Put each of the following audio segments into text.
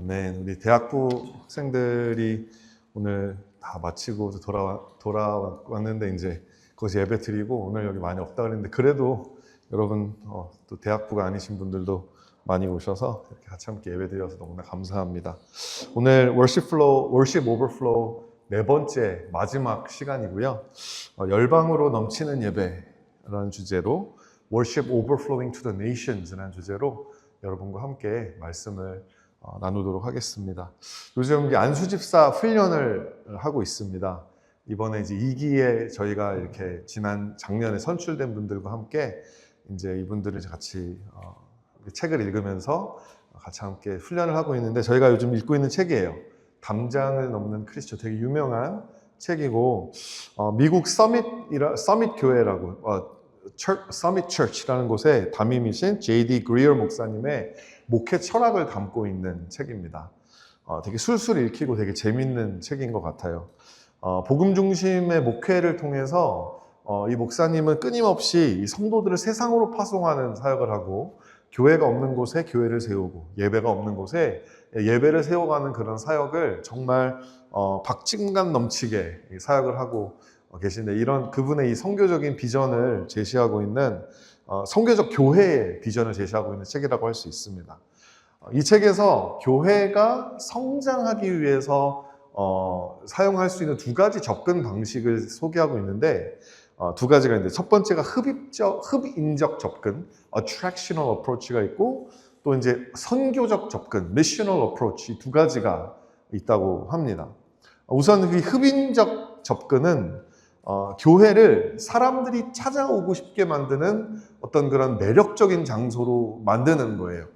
네, 우리 대학부 학생들이 오늘 다 마치고 돌아왔는데 이제 거기서 예배 드리고 오늘 여기 많이 없다 그랬는데 그래도 여러분 또 대학부가 아니신 분들도 많이 오셔서 이렇게 같이 함께 예배 드려서 너무나 감사합니다. 오늘 월십 오버플로우 네 번째 마지막 시간이고요. 열방으로 넘치는 예배라는 주제로 Worship Overflowing to the Nations라는 주제로 여러분과 함께 말씀을 나누도록 하겠습니다. 요즘 안수집사 훈련을 하고 있습니다. 이번에 이제 2기에 저희가 이렇게 지난 작년에 선출된 분들과 함께 이제 이분들을 같이 책을 읽으면서 같이 함께 훈련을 하고 있는데 저희가 요즘 읽고 있는 책이에요. 담장을 넘는 크리스천, 되게 유명한 책이고 미국 서밋 교회라고 서밋 처치라는 곳에 담임이신 J.D. 그리어 목사님의 목회 철학을 담고 있는 책입니다. 되게 술술 읽히고 되게 재밌는 책인 것 같아요. 복음 중심의 목회를 통해서 이 목사님은 끊임없이 이 성도들을 세상으로 파송하는 사역을 하고 교회가 없는 곳에 교회를 세우고 예배가 없는 곳에 예배를 세워가는 그런 사역을 정말 박진감 넘치게 사역을 하고 계신데 이런 그분의 이 선교적인 비전을 제시하고 있는 선교적 교회의 비전을 제시하고 있는 책이라고 할 수 있습니다. 이 책에서 교회가 성장하기 위해서 사용할 수 있는 두 가지 접근 방식을 소개하고 있는데 두 가지가 있는데 첫 번째가 흡인적 접근, attractional approach가 있고 또 이제 선교적 접근, missional approach 이 두 가지가 있다고 합니다. 우선 그 흡인적 접근은 교회를 사람들이 찾아오고 싶게 만드는 어떤 그런 매력적인 장소로 만드는 거예요.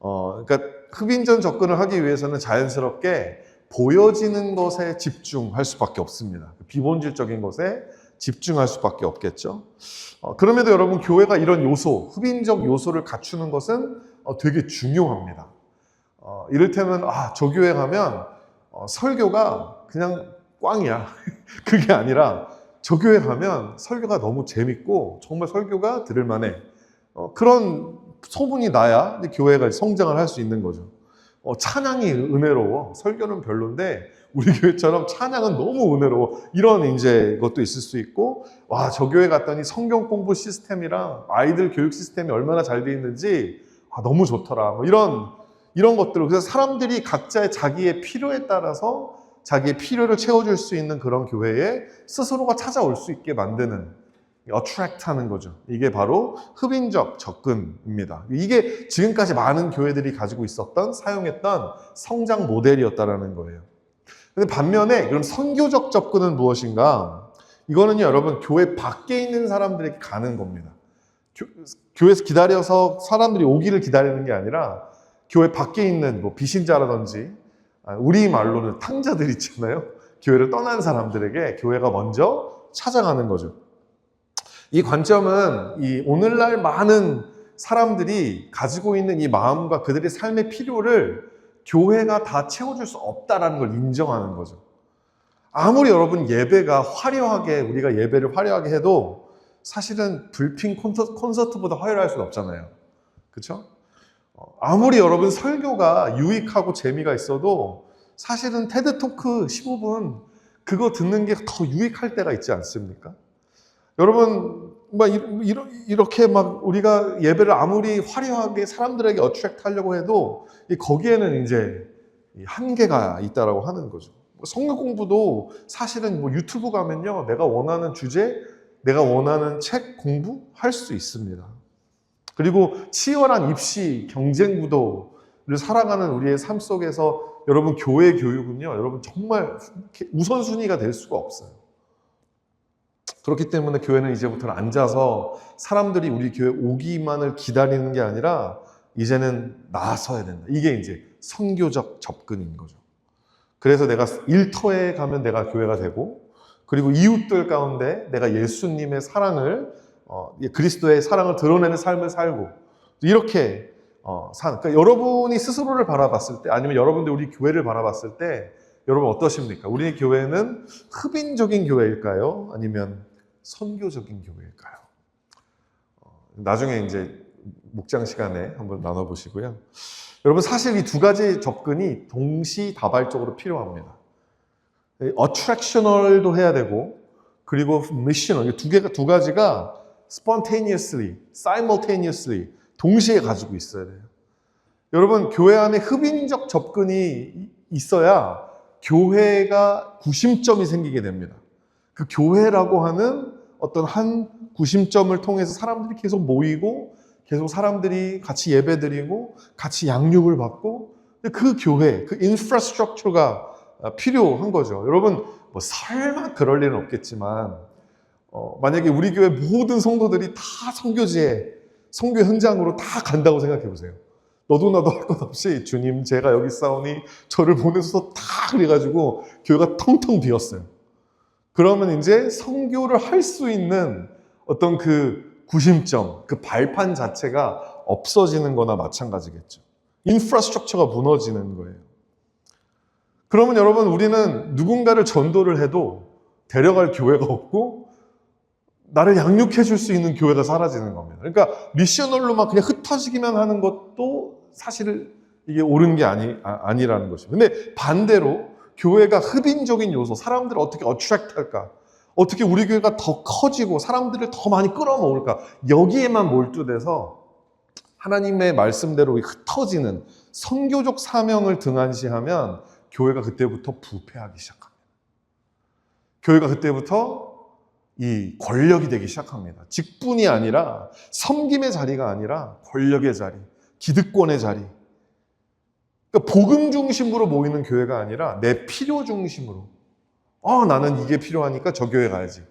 그러니까 흡인적 접근을 하기 위해서는 자연스럽게 보여지는 것에 집중할 수밖에 없습니다. 비본질적인 것에 집중할 수밖에 없겠죠. 그럼에도 여러분 교회가 이런 요소, 흡인적 요소를 갖추는 것은 되게 중요합니다. 이를테면 저 교회 가면 설교가 그냥 꽝이야. 그게 아니라 저 교회 가면 설교가 너무 재밌고 정말 설교가 들을만해. 그런 소문이 나야 교회가 성장을 할 수 있는 거죠. 찬양이 은혜로워. 설교는 별론데 우리 교회처럼 찬양은 너무 은혜로워. 이런 이제 것도 있을 수 있고, 저 교회 갔더니 성경 공부 시스템이랑 아이들 교육 시스템이 얼마나 잘 돼 있는지 너무 좋더라. 뭐 이런 것들. 그래서 사람들이 각자의 자기의 필요에 따라서 자기의 필요를 채워줄 수 있는 그런 교회에 스스로가 찾아올 수 있게 만드는 attract 하는 거죠. 이게 바로 흡인적 접근입니다. 이게 지금까지 많은 교회들이 가지고 있었던, 사용했던 성장 모델이었다라는 거예요. 근데 반면에 그럼 선교적 접근은 무엇인가? 이거는요, 여러분, 교회 밖에 있는 사람들에게 가는 겁니다. 교회에서 기다려서 사람들이 오기를 기다리는 게 아니라 교회 밖에 있는 비신자라든지 우리 말로는 탕자들 있잖아요. 교회를 떠난 사람들에게 교회가 먼저 찾아가는 거죠. 이 관점은 이 오늘날 많은 사람들이 가지고 있는 이 마음과 그들의 삶의 필요를 교회가 다 채워줄 수 없다라는 걸 인정하는 거죠. 아무리 여러분 예배가 화려하게 우리가 예배를 화려하게 해도 사실은 불핑 콘서트보다 화려할 수는 없잖아요. 그렇죠? 아무리 여러분 설교가 유익하고 재미가 있어도 사실은 테드토크 15분 그거 듣는 게 더 유익할 때가 있지 않습니까? 여러분 이렇게 우리가 예배를 아무리 화려하게 사람들에게 어트랙트 하려고 해도 거기에는 이제 한계가 있다라고 하는 거죠. 성경 공부도 사실은 유튜브 가면요, 내가 원하는 주제, 내가 원하는 책 공부할 수 있습니다. 그리고 치열한 입시 경쟁 구도를 살아가는 우리의 삶 속에서 여러분 교회 교육은요, 여러분 정말 우선순위가 될 수가 없어요. 그렇기 때문에 교회는 이제부터는 앉아서 사람들이 우리 교회 오기만을 기다리는 게 아니라 이제는 나서야 된다. 이게 이제 선교적 접근인 거죠. 그래서 내가 일터에 가면 내가 교회가 되고, 그리고 이웃들 가운데 내가 예수님의 사랑을 그리스도의 사랑을 드러내는 삶을 살고 이렇게 그러니까 여러분이 스스로를 바라봤을 때 아니면 여러분들 우리 교회를 바라봤을 때 여러분 어떠십니까? 우리 교회는 흡인적인 교회일까요? 아니면 선교적인 교회일까요? 나중에 이제 목장 시간에 한번 나눠보시고요. 여러분 사실 이 두 가지 접근이 동시다발적으로 필요합니다. attractional도 해야 되고 그리고 missional, 두 가지가 spontaneously, simultaneously 동시에 가지고 있어야 돼요. 여러분 교회 안에 흡인적 접근이 있어야 교회가 구심점이 생기게 됩니다. 그 교회라고 하는 어떤 한 구심점을 통해서 사람들이 계속 모이고 계속 사람들이 같이 예배드리고 같이 양육을 받고 그 교회, 그 인프라스트럭처가 필요한 거죠. 여러분 뭐 설마 그럴 일은 없겠지만 만약에 우리 교회 모든 성도들이 다 선교지에 선교 현장으로 다 간다고 생각해 보세요. 너도 나도 할 것 없이 주님 제가 여기 싸우니 저를 보내셔서 다 그래가지고 교회가 텅텅 비었어요. 그러면 이제 선교를 할 수 있는 어떤 그 구심점, 그 발판 자체가 없어지는 거나 마찬가지겠죠. 인프라스트럭처가 무너지는 거예요. 그러면 여러분 우리는 누군가를 전도를 해도 데려갈 교회가 없고 나를 양육해 줄 수 있는 교회가 사라지는 겁니다. 그러니까 미셔널로만 그냥 흩어지기만 하는 것도 사실 이게 옳은 게 아니라는 것이죠. 근데 반대로 교회가 흡인적인 요소, 사람들을 어떻게 어트랙트 할까? 어떻게 우리 교회가 더 커지고 사람들을 더 많이 끌어모을까? 여기에만 몰두돼서 하나님의 말씀대로 흩어지는 선교적 사명을 등한시하면 교회가 그때부터 부패하기 시작합니다. 교회가 그때부터 이 권력이 되기 시작합니다. 직분이 아니라 섬김의 자리가 아니라 권력의 자리, 기득권의 자리. 그러니까 복음 중심으로 모이는 교회가 아니라 내 필요 중심으로. 나는 이게 필요하니까 저 교회 가야지.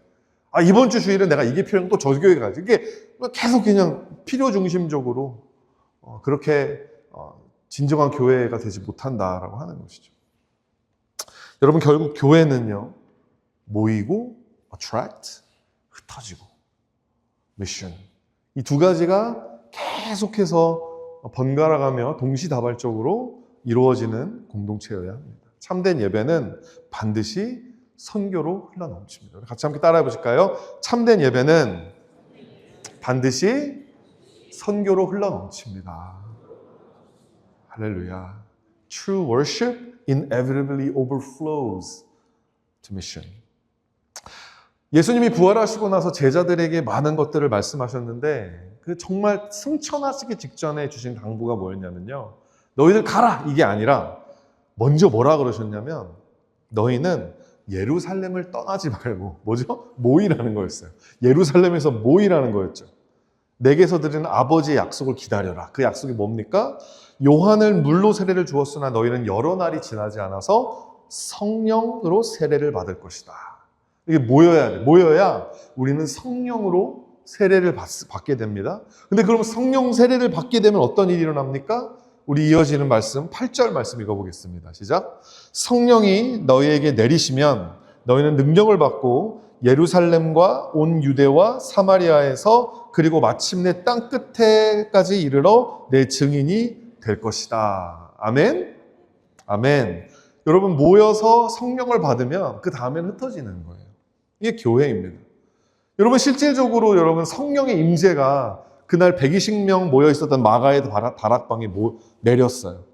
이번 주 주일은 내가 이게 필요하니까 또 저 교회 가야지. 이게 계속 그냥 필요 중심적으로 그렇게 진정한 교회가 되지 못한다라고 하는 것이죠. 여러분 결국 교회는요 모이고 attract, 흩어지고 mission 이 두 가지가 계속해서 번갈아가며 동시다발적으로 이루어지는 공동체여야 합니다. 참된 예배는 반드시 선교로 흘러넘칩니다. 같이 함께 따라해 보실까요? 참된 예배는 반드시 선교로 흘러넘칩니다. 할렐루야. True worship inevitably overflows to mission. 예수님이 부활하시고 나서 제자들에게 많은 것들을 말씀하셨는데 그 정말 승천하시기 직전에 주신 당부가 뭐였냐면요. 너희들 가라! 이게 아니라 먼저 뭐라 그러셨냐면 너희는 예루살렘을 떠나지 말고 뭐죠? 모이라는 거였어요. 예루살렘에서 모이라는 거였죠. 내게서 드리는 아버지의 약속을 기다려라. 그 약속이 뭡니까? 요한을 물로 세례를 주었으나 너희는 여러 날이 지나지 않아서 성령으로 세례를 받을 것이다. 이게 모여야 돼. 모여야 우리는 성령으로 세례를 받게 됩니다. 근데 그럼 성령 세례를 받게 되면 어떤 일이 일어납니까? 우리 이어지는 말씀 8절 말씀 읽어보겠습니다. 시작. 성령이 너희에게 내리시면 너희는 능력을 받고 예루살렘과 온 유대와 사마리아에서 그리고 마침내 땅 끝에까지 이르러 내 증인이 될 것이다. 아멘? 아멘. 여러분 모여서 성령을 받으면 그 다음에는 흩어지는 거예요. 이게 교회입니다. 여러분 실질적으로 여러분 성령의 임재가 그날 120명 모여 있었던 마가의 다락방에 내렸어요.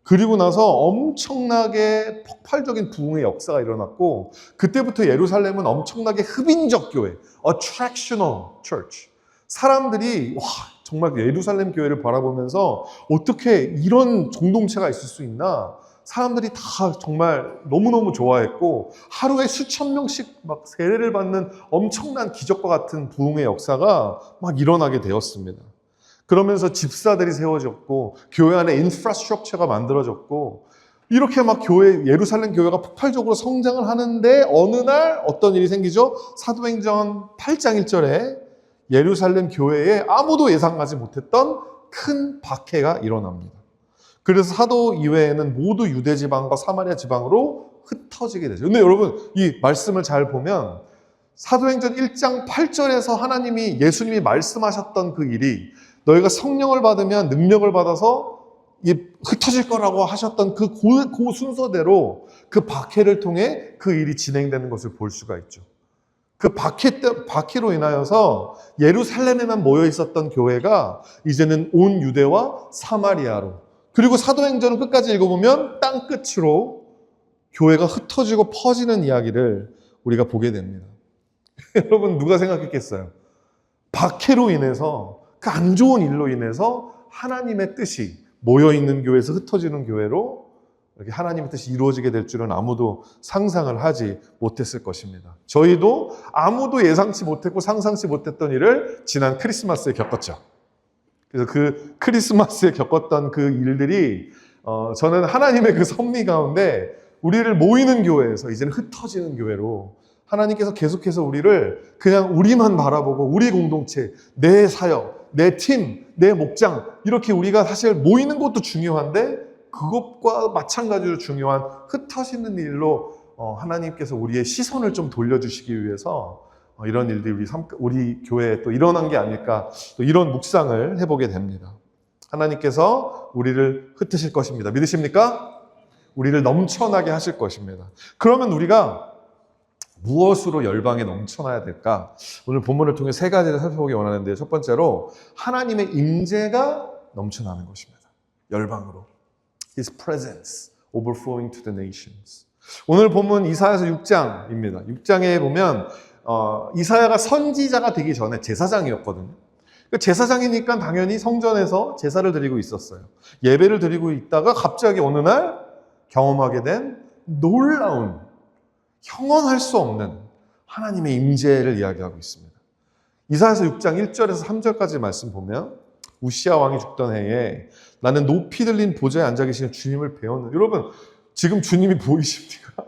그리고 나서 엄청나게 폭발적인 부흥의 역사가 일어났고 그때부터 예루살렘은 엄청나게 흡인적 교회, attractional church. 사람들이 정말 예루살렘 교회를 바라보면서 어떻게 이런 공동체가 있을 수 있나? 사람들이 다 정말 너무너무 좋아했고 하루에 수천 명씩 막 세례를 받는 엄청난 기적과 같은 부흥의 역사가 막 일어나게 되었습니다. 그러면서 집사들이 세워졌고 교회 안에 인프라스트럭처가 만들어졌고 이렇게 막 예루살렘 교회가 폭발적으로 성장을 하는데 어느 날 어떤 일이 생기죠? 사도행전 8장 1절에 예루살렘 교회에 아무도 예상하지 못했던 큰 박해가 일어납니다. 그래서 사도 이외에는 모두 유대 지방과 사마리아 지방으로 흩어지게 되죠. 근데 여러분 이 말씀을 잘 보면 사도행전 1장 8절에서 하나님이 예수님이 말씀하셨던 그 일이 너희가 성령을 받으면 능력을 받아서 흩어질 거라고 하셨던 그 순서대로 그 박해를 통해 그 일이 진행되는 것을 볼 수가 있죠. 그 박해로 인하여서 예루살렘에만 모여 있었던 교회가 이제는 온 유대와 사마리아로, 그리고 사도행전을 끝까지 읽어보면 땅끝으로 교회가 흩어지고 퍼지는 이야기를 우리가 보게 됩니다. 여러분, 누가 생각했겠어요? 박해로 인해서, 그 안 좋은 일로 인해서 하나님의 뜻이 모여있는 교회에서 흩어지는 교회로 이렇게 하나님의 뜻이 이루어지게 될 줄은 아무도 상상을 하지 못했을 것입니다. 저희도 아무도 예상치 못했고 상상치 못했던 일을 지난 크리스마스에 겪었죠. 그래서 그 크리스마스에 겪었던 그 일들이 저는 하나님의 그 섭리 가운데 우리를 모이는 교회에서 이제는 흩어지는 교회로 하나님께서 계속해서 우리를 그냥 우리만 바라보고 우리 공동체, 내 사역, 내 팀, 내 목장, 이렇게 우리가 사실 모이는 것도 중요한데 그것과 마찬가지로 중요한 흩어지는 일로 하나님께서 우리의 시선을 좀 돌려주시기 위해서 이런 일들이 우리 교회에 또 일어난 게 아닐까, 또 이런 묵상을 해보게 됩니다. 하나님께서 우리를 흩으실 것입니다. 믿으십니까? 우리를 넘쳐나게 하실 것입니다. 그러면 우리가 무엇으로 열방에 넘쳐나야 될까? 오늘 본문을 통해 세 가지를 살펴보기 원하는데, 첫 번째로 하나님의 임재가 넘쳐나는 것입니다. 열방으로. His presence overflowing to the nations. 오늘 본문 이사야서 6장입니다. 6장에 보면 이사야가 선지자가 되기 전에 제사장이었거든요. 제사장이니까 당연히 성전에서 제사를 드리고 있었어요. 예배를 드리고 있다가 갑자기 어느 날 경험하게 된 놀라운, 형언할 수 없는 하나님의 임재를 이야기하고 있습니다. 이사야서 6장 1절에서 3절까지 말씀 보면, 우시아 왕이 죽던 해에 나는 높이 들린 보좌에 앉아 계시는 주님을 배웠는데, 여러분 지금 주님이 보이십니까?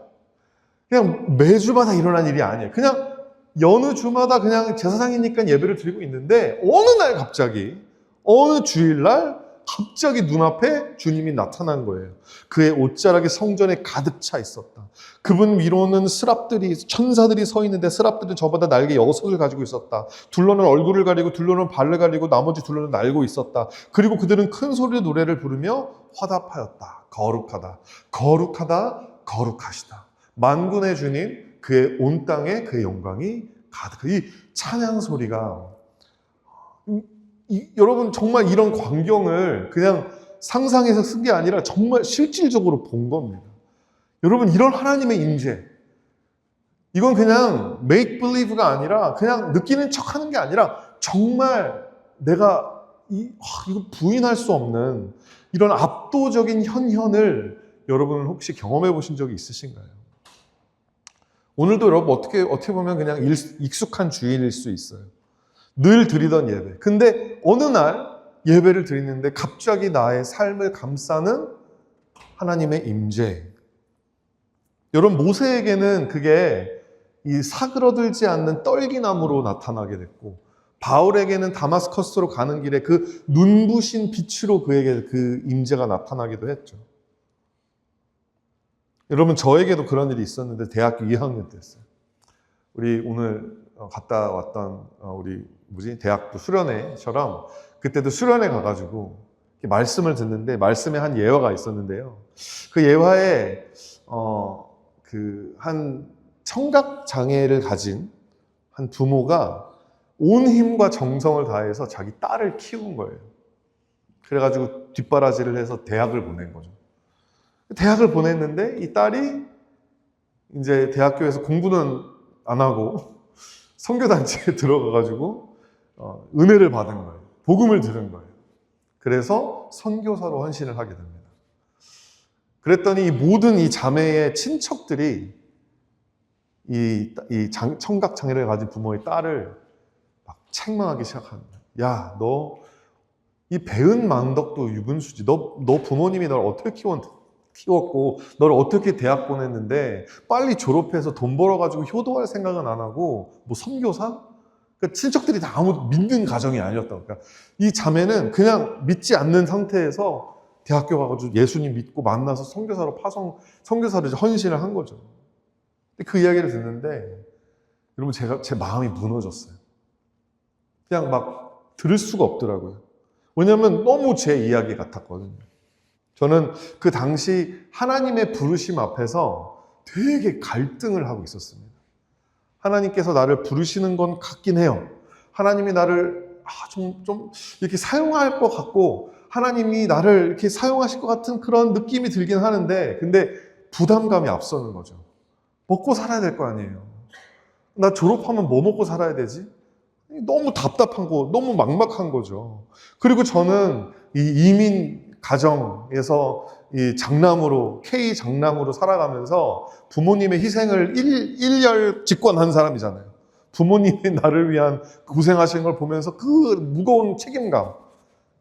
그냥 매주마다 일어난 일이 아니에요. 그냥 여느 주마다 그냥 제사장이니까 예배를 드리고 있는데 어느 날 갑자기, 어느 주일날 갑자기 눈앞에 주님이 나타난 거예요. 그의 옷자락이 성전에 가득 차 있었다. 그분 위로는 스랍들이, 천사들이 서 있는데 스랍들은 저보다 날개 6을 가지고 있었다. 둘러는 얼굴을 가리고 둘러는 발을 가리고 나머지 둘러는 날고 있었다. 그리고 그들은 큰 소리로 노래를 부르며 화답하였다. 거룩하다, 거룩하다, 거룩하시다. 만군의 주님, 그의 온 땅에 그의 영광이 가득하다. 이 찬양 소리가, 여러분 정말 이런 광경을 그냥 상상해서 쓴 게 아니라 정말 실질적으로 본 겁니다. 여러분, 이런 하나님의 임재, 이건 그냥 make believe가 아니라 그냥 느끼는 척하는 게 아니라 정말 내가 이거 부인할 수 없는 이런 압도적인 현현을 여러분은 혹시 경험해 보신 적이 있으신가요? 오늘도 여러분 어떻게 보면 그냥 익숙한 주일일 수 있어요. 늘 드리던 예배. 근데 어느 날 예배를 드리는데 갑자기 나의 삶을 감싸는 하나님의 임재. 여러분, 모세에게는 그게 이 사그러들지 않는 떨기나무로 나타나게 됐고, 바울에게는 다마스커스로 가는 길에 그 눈부신 빛으로 그에게 그 임재가 나타나기도 했죠. 여러분, 저에게도 그런 일이 있었는데 대학교 2학년 때였어요. 우리 오늘 갔다 왔던 대학교 수련회처럼 그때도 수련회 가가지고 말씀을 듣는데, 말씀에 한 예화가 있었는데요. 그 예화에 한 청각 장애를 가진 한 부모가 온 힘과 정성을 다해서 자기 딸을 키운 거예요. 그래가지고 뒷바라지를 해서 대학을 보낸 거죠. 대학을 보냈는데 이 딸이 이제 대학교에서 공부는 안 하고 선교단체에 들어가가지고 은혜를 받은 거예요. 복음을 들은 거예요. 그래서 선교사로 헌신을 하게 됩니다. 그랬더니 모든 이 자매의 친척들이 청각 장애를 가진 부모의 딸을 막 책망하기 시작합니다. 야, 너 이 배은 망덕도 유분수지. 너 부모님이 널 어떻게 키웠고 너를 어떻게 대학 보냈는데 빨리 졸업해서 돈 벌어가지고 효도할 생각은 안 하고 뭐 선교사? 그러니까 친척들이 다 아무 믿는 가정이 아니었다고. 그러니까 이 자매는 그냥 믿지 않는 상태에서 대학교 가가지고 예수님 믿고 만나서 선교사로 헌신을 한 거죠. 근데 그 이야기를 듣는데 여러분, 제 마음이 무너졌어요. 그냥 막 들을 수가 없더라고요. 왜냐하면 너무 제 이야기 같았거든요. 저는 그 당시 하나님의 부르심 앞에서 되게 갈등을 하고 있었습니다. 하나님께서 나를 부르시는 건 같긴 해요. 하나님이 나를 좀 이렇게 사용할 것 같고 하나님이 나를 이렇게 사용하실 것 같은 그런 느낌이 들긴 하는데 근데 부담감이 앞서는 거죠. 먹고 살아야 될 거 아니에요. 나 졸업하면 뭐 먹고 살아야 되지? 너무 답답한 거, 너무 막막한 거죠. 그리고 저는 이 이민 가정에서 이 장남으로, K 장남으로 살아가면서 부모님의 희생을 일열 직권한 사람이잖아요. 부모님이 나를 위한 고생하시는 걸 보면서 그 무거운 책임감,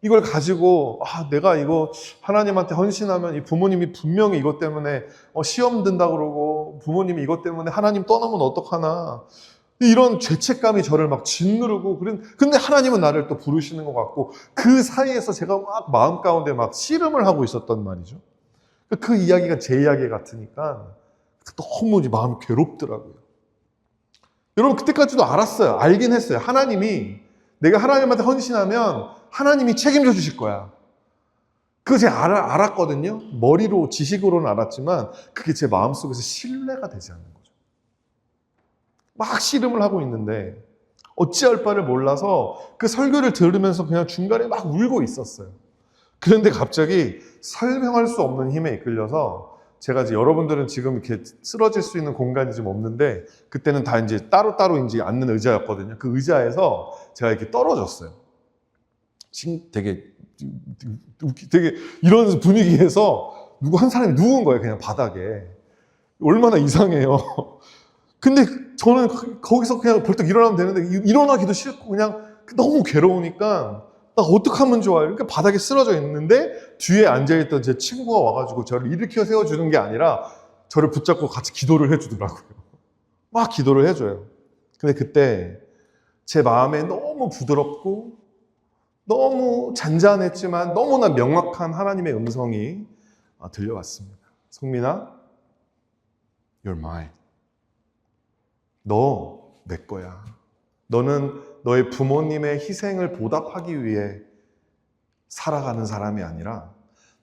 이걸 가지고 내가 이거 하나님한테 헌신하면 이 부모님이 분명히 이것 때문에 시험 든다 그러고 부모님이 이것 때문에 하나님 떠나면 어떡하나 이런 죄책감이 저를 막 짓누르고 근데 하나님은 나를 또 부르시는 것 같고 그 사이에서 제가 막 마음 가운데 막 씨름을 하고 있었단 말이죠. 그 이야기가 제 이야기 같으니까 너무 마음이 괴롭더라고요. 여러분 그때까지도 알았어요. 알긴 했어요. 하나님이 내가 하나님한테 헌신하면 하나님이 책임져 주실 거야. 그거 제가 알았거든요. 머리로 지식으로는 알았지만 그게 제 마음속에서 신뢰가 되지 않는 거죠. 막 씨름을 하고 있는데 어찌할 바를 몰라서 그 설교를 들으면서 그냥 중간에 막 울고 있었어요. 그런데 갑자기 설명할 수 없는 힘에 이끌려서 제가 이제 여러분들은 지금 이렇게 쓰러질 수 있는 공간이 좀 없는데 그때는 다 이제 따로따로 이제 앉는 의자였거든요. 그 의자에서 제가 이렇게 떨어졌어요. 되게 이런 분위기에서 누구 한 사람이 누운 거예요. 그냥 바닥에. 얼마나 이상해요. 근데 저는 거기서 그냥 벌떡 일어나면 되는데 일어나기도 싫고 그냥 너무 괴로우니까 나 어떡하면 좋아요? 그러니까 바닥에 쓰러져 있는데 뒤에 앉아있던 제 친구가 와가지고 저를 일으켜 세워주는 게 아니라 저를 붙잡고 같이 기도를 해주더라고요. 막 기도를 해줘요. 근데 그때 제 마음에 너무 부드럽고 너무 잔잔했지만 너무나 명확한 하나님의 음성이 들려왔습니다. 성민아, you're mine. 너 내 거야. 너는 너의 부모님의 희생을 보답하기 위해 살아가는 사람이 아니라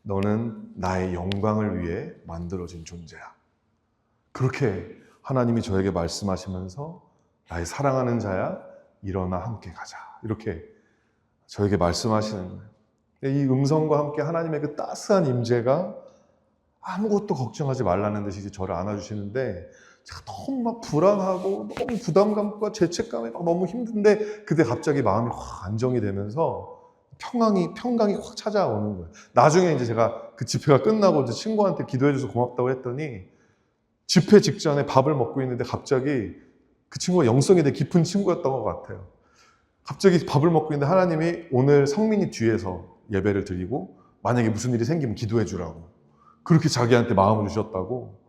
너는 나의 영광을 위해 만들어진 존재야. 그렇게 하나님이 저에게 말씀하시면서 나의 사랑하는 자야, 일어나 함께 가자. 이렇게 저에게 말씀하시는 거예요. 이 음성과 함께 하나님의 그 따스한 임재가 아무것도 걱정하지 말라는 듯이 이제 저를 안아주시는데 제가 너무 막 불안하고 너무 부담감과 죄책감이 막 너무 힘든데 그때 갑자기 마음이 확 안정이 되면서 평강이 확 찾아오는 거예요. 나중에 이제 제가 그 집회가 끝나고 이제 친구한테 기도해줘서 고맙다고 했더니 집회 직전에 밥을 먹고 있는데 갑자기 그 친구가 영성이 되게 깊은 친구였던 것 같아요. 갑자기 밥을 먹고 있는데 하나님이 오늘 성민이 뒤에서 예배를 드리고 만약에 무슨 일이 생기면 기도해 주라고 그렇게 자기한테 마음을 주셨다고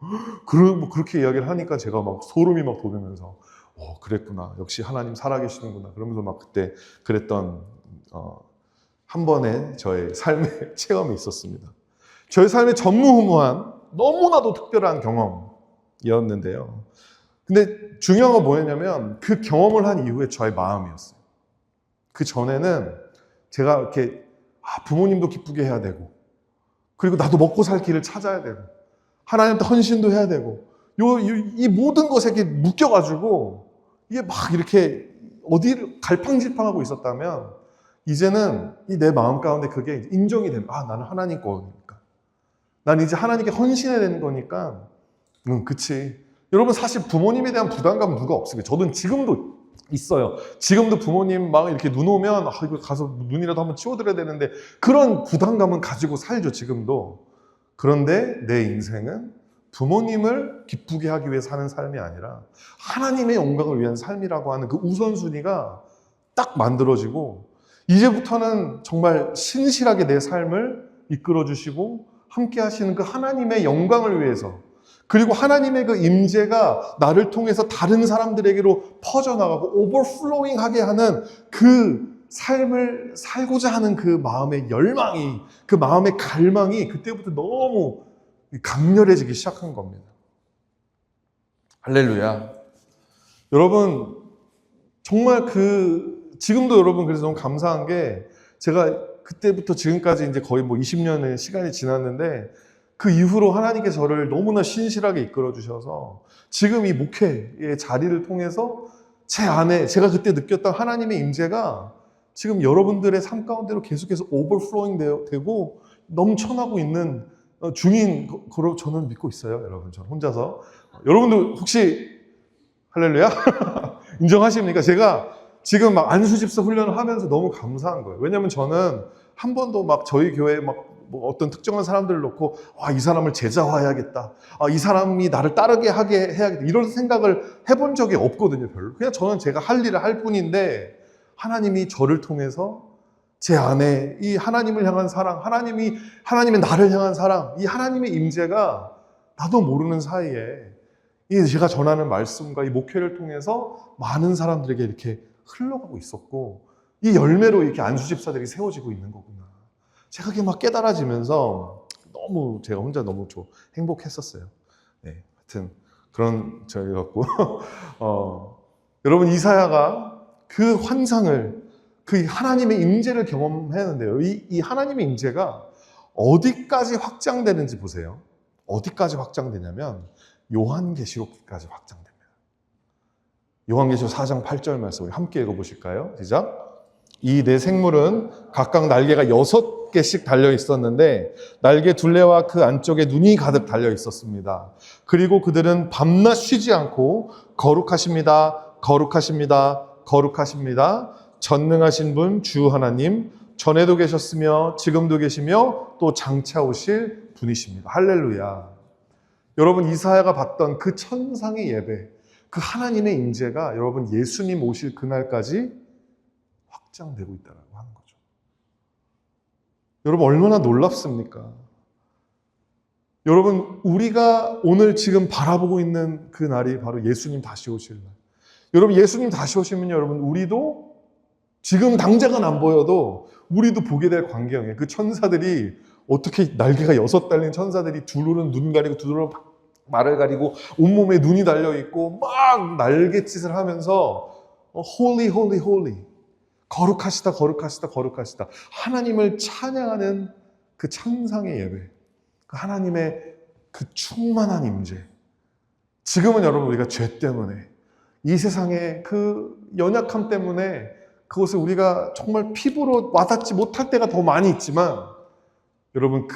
그렇게 이야기를 하니까 제가 막 소름이 막 돋으면서 그랬구나. 역시 하나님 살아계시는구나. 그러면서 막 그때 그랬던 한 번의 저의 삶의 체험이 있었습니다. 저의 삶의 전무후무한 너무나도 특별한 경험이었는데요. 근데 중요한 건 뭐였냐면 그 경험을 한 이후에 저의 마음이었어요. 그 전에는 제가 이렇게 부모님도 기쁘게 해야 되고 그리고 나도 먹고 살 길을 찾아야 되고 하나님한테 헌신도 해야 되고 이 모든 것에 이렇게 묶여가지고 이게 막 이렇게 어디를 갈팡질팡하고 있었다면 이제는 이 내 마음 가운데 그게 인정이 되면 나는 하나님 거니까 난 이제 하나님께 헌신해야 되는 거니까 그치. 여러분 사실 부모님에 대한 부담감은 누가 없습니다. 저는 지금도 있어요. 지금도 부모님 막 이렇게 눈 오면 이거 가서 눈이라도 한번 치워드려야 되는데 그런 부담감은 가지고 살죠. 지금도. 그런데 내 인생은 부모님을 기쁘게 하기 위해 사는 삶이 아니라 하나님의 영광을 위한 삶이라고 하는 그 우선순위가 딱 만들어지고 이제부터는 정말 신실하게 내 삶을 이끌어 주시고 함께 하시는 그 하나님의 영광을 위해서 그리고 하나님의 그 임재가 나를 통해서 다른 사람들에게로 퍼져나가고 오버플로잉하게 하는 그 삶을 살고자 하는 그 마음의 열망이, 그 마음의 갈망이 그때부터 너무 강렬해지기 시작한 겁니다. 할렐루야. 여러분, 정말 지금도 여러분 그래서 너무 감사한 게 제가 그때부터 지금까지 이제 거의 20년의 시간이 지났는데 그 이후로 하나님께서 저를 너무나 신실하게 이끌어 주셔서 지금 이 목회의 자리를 통해서 제 안에 제가 그때 느꼈던 하나님의 임재가 지금 여러분들의 삶 가운데로 계속해서 오버플로잉 되고 넘쳐나고 있는 중인 거로 저는 믿고 있어요. 여러분, 저는 혼자서. 여러분들 혹시 할렐루야? 인정하십니까? 제가 지금 막 안수집사 훈련을 하면서 너무 감사한 거예요. 왜냐면 저는 한 번도 막 저희 교회에 막 뭐 어떤 특정한 사람들을 놓고 이 사람을 제자화해야겠다. 이 사람이 나를 따르게 하게 해야겠다. 이런 생각을 해본 적이 없거든요, 별로. 그냥 저는 제가 할 일을 할 뿐인데 하나님이 저를 통해서 제 안에 이 하나님을 향한 사랑, 하나님의 나를 향한 사랑, 이 하나님의 임재가 나도 모르는 사이에 이 제가 전하는 말씀과 이 목회를 통해서 많은 사람들에게 이렇게 흘러가고 있었고 이 열매로 이렇게 안수집사들이 세워지고 있는 거구나. 제가 그게 막 깨달아지면서 너무 제가 혼자 너무 행복했었어요. 네, 하여튼 그런 저희 같고 여러분 이사야가 그 환상을 그 하나님의 임재를 경험했는데요. 이 하나님의 임재가 어디까지 확장되는지 보세요. 어디까지 확장되냐면 요한계시록까지 확장됩니다. 요한계시록 4장 8절 말씀 우리 함께 읽어보실까요? 시작. 이 네 생물은 각각 날개가 6개씩 달려 있었는데 날개 둘레와 그 안쪽에 눈이 가득 달려 있었습니다. 그리고 그들은 밤낮 쉬지 않고 거룩하십니다. 거룩하십니다. 거룩하십니다. 전능하신 분 주 하나님 전에도 계셨으며 지금도 계시며 또 장차 오실 분이십니다. 할렐루야. 여러분 이사야가 봤던 그 천상의 예배, 그 하나님의 임재가 여러분 예수님 오실 그날까지 확장되고 있다고 하는 거죠. 여러분 얼마나 놀랍습니까? 여러분 우리가 오늘 지금 바라보고 있는 그 날이 바로 예수님 다시 오실 날. 여러분 예수님 다시 오시면 여러분 우리도 지금 당장은 안 보여도 우리도 보게 될 광경에 그 천사들이 어떻게 날개가 6 달린 천사들이 둘은 눈 가리고 둘은 말을 가리고 온몸에 눈이 달려있고 막 날갯짓을 하면서 Holy, Holy, Holy 거룩하시다, 거룩하시다, 거룩하시다 하나님을 찬양하는 그 천상의 예배, 그 하나님의 그 충만한 임재. 지금은 여러분 우리가 죄 때문에 이 세상의 그 연약함 때문에 그것을 우리가 정말 피부로 와닿지 못할 때가 더 많이 있지만 여러분